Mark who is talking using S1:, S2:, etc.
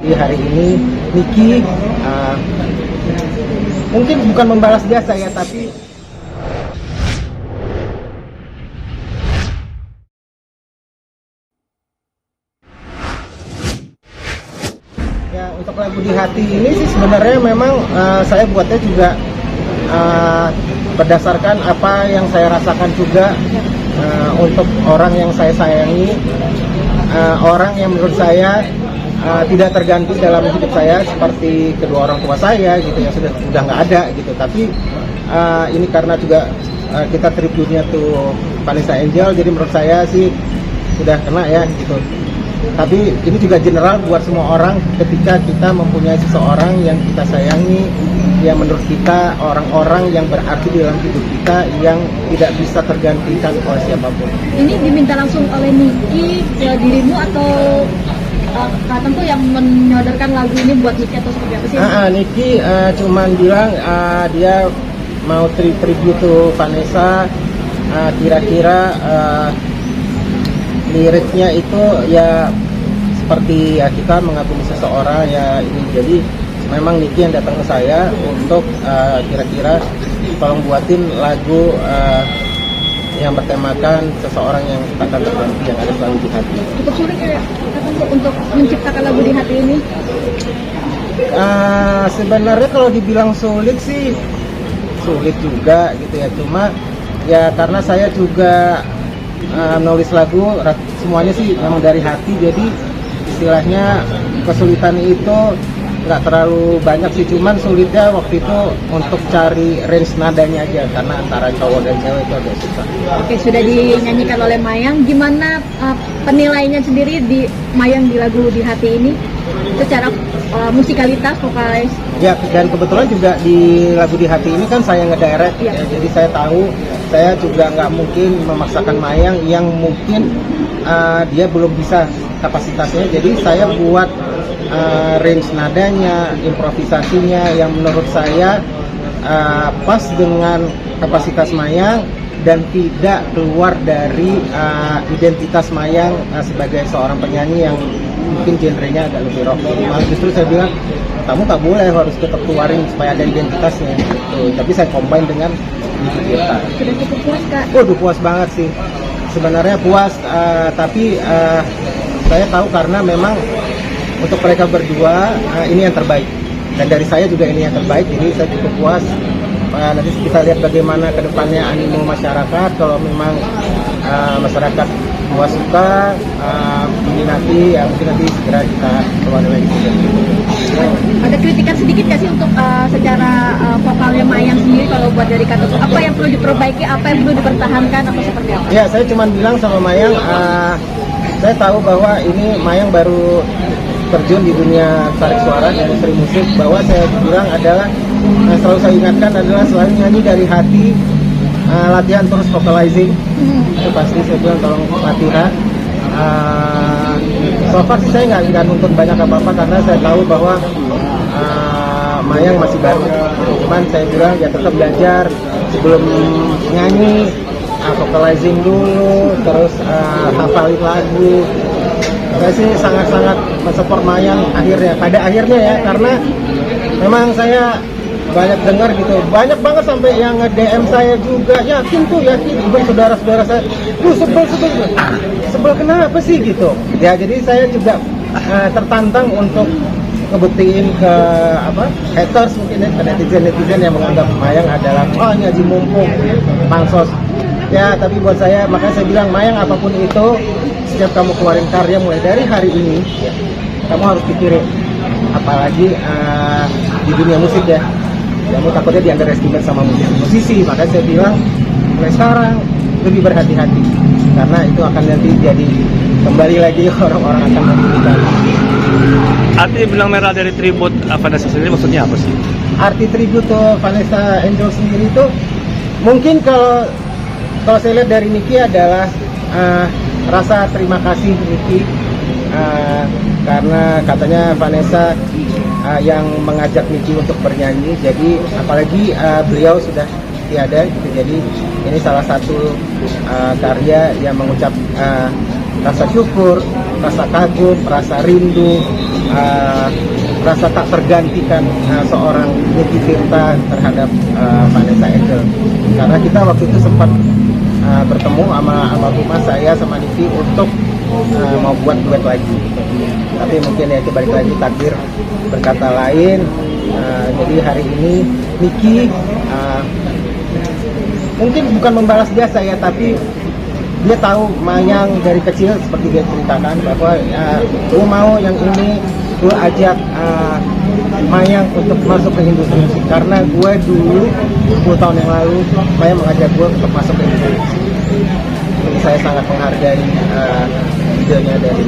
S1: Di hari ini Niki mungkin bukan membalas jasa ya, tapi ya untuk lagu Di Hati ini sih sebenarnya memang saya buatnya juga berdasarkan apa yang saya rasakan juga, untuk orang yang saya sayangi, orang yang menurut saya tidak terganti dalam hidup saya seperti kedua orang tua saya gitu yang sudah nggak ada gitu. Tapi ini karena juga kita tribute-nya tuh Vanessa Angel, jadi menurut saya sih sudah kena ya gitu. Tapi ini juga general buat semua orang, ketika kita mempunyai seseorang yang kita sayangi, yang menurut kita orang-orang yang berarti dalam hidup kita, yang tidak bisa tergantikan oleh siapapun.
S2: Ini diminta langsung oleh Niki ke dirimu atau Kak Tentu yang menyodorkan lagu ini buat Niki atau seperti apa sih?
S1: Niki cuman bilang dia mau tribute to Vanessa, kira-kira liriknya itu ya seperti ya kita mengagumi seseorang ya ini. Jadi memang Niki yang datang ke saya untuk kira-kira tolong buatin lagu yang bertemakan seseorang yang takkan terganti, yang ada selalu di hati.
S2: Cukup sulit ya untuk menciptakan lagu Di Hati ini?
S1: Sebenarnya kalau dibilang sulit sih sulit juga gitu ya, cuma ya karena saya juga nulis lagu semuanya sih memang dari hati, jadi istilahnya kesulitan itu nggak terlalu banyak sih, cuman sulitnya waktu itu untuk cari range nadanya aja, karena antara cowok dan cewek itu agak susah.
S2: Oke, sudah dinyanyikan oleh Mayang. Gimana penilaiannya sendiri di Mayang di lagu Di Hati ini secara musikalitas, vokalis?
S1: Ya, dan kebetulan juga di lagu Di Hati ini kan saya ngedirect ya, jadi saya tahu saya juga nggak mungkin memaksakan Mayang yang mungkin dia belum bisa kapasitasnya, jadi saya buat range nadanya, improvisasinya yang menurut saya pas dengan kapasitas Mayang dan tidak keluar dari identitas Mayang sebagai seorang penyanyi yang mungkin genrenya agak lebih rock. Jadi malah justru saya bilang kamu tak boleh, harus tetap keluarin supaya ada identitasnya gitu. Tapi saya combine dengan musik kita.
S2: Sudah cukup puas, Kak?
S1: Waduh, puas banget sih. Sebenarnya puas, tapi saya tahu karena memang untuk mereka berdua ini yang terbaik, dan dari saya juga ini yang terbaik, jadi saya cukup puas. Nanti kita lihat bagaimana kedepannya animo masyarakat. Kalau memang masyarakat puas suka, minati, ya mungkin nanti segera kita keluar lagi.
S2: Ada kritikan sedikit nggak sih untuk secara vokalnya Mayang sendiri kalau buat dari Kak Tentu? Apa yang perlu diperbaiki, apa yang perlu dipertahankan, atau seperti apa?
S1: Ya, saya cuma bilang sama Mayang, saya tahu bahwa ini Mayang baru terjun di dunia tarik suara, industri musik, bahwa saya bilang adalah selalu saya ingatkan adalah selalu nyanyi dari hati, latihan terus vocalizing, itu pasti saya bilang tolong latihan. So far sih saya nggak nuntut banyak apa-apa karena saya tahu bahwa Mayang masih baru, cuman saya bilang ya tetap belajar sebelum nyanyi, vocalizing dulu, terus hafalin lagu. Saya sih sangat-sangat mensupport Mayang pada akhirnya ya, karena memang saya banyak dengar gitu, banyak banget sampai yang nge-DM saya juga, yakin saudara-saudara saya, sebel kenapa sih gitu ya. Jadi saya juga tertantang untuk ngebuktiin ke haters mungkin ya, ke netizen yang menganggap Mayang adalah nyaji mumpung, pansos ya. Tapi buat saya, makanya saya bilang Mayang apapun itu, setiap kamu keluarin karya mulai dari hari ini ya, kamu harus pikirin, apalagi di dunia musik ya, kamu takutnya di underestimate sama musisi. Makanya saya bilang mulai sekarang lebih berhati-hati, karena itu akan nanti jadi kembali lagi orang-orang akan memilih.
S3: Arti benang merah dari tribute Vanessa sendiri maksudnya apa sih?
S1: Arti tribute to Vanessa Angel sendiri itu mungkin kalau saya lihat dari Niki adalah rasa terima kasih Niki, karena katanya Vanessa yang mengajak Niki untuk bernyanyi, jadi apalagi beliau sudah tiada gitu, jadi ini salah satu karya yang mengucap rasa syukur, rasa kagum, rasa rindu rasa tak tergantikan seorang Nicky Tirta terhadap Vanessa Angel. Karena kita waktu itu sempat bertemu sama almarhumah saya sama Nicky untuk mau buat duet lagi. Tapi mungkin ya itu balik lagi takdir berkata lain. Jadi hari ini Nicky mungkin bukan membalas jasa ya, tapi dia tahu Mayang dari kecil seperti dia ceritakan bahwa gue mau yang ini, gue ajak Mayang untuk masuk ke industri musik karena gue dulu 10 tahun yang lalu Mayang mengajak gue untuk masuk ke industri musik. Jadi saya sangat menghargai videonya dari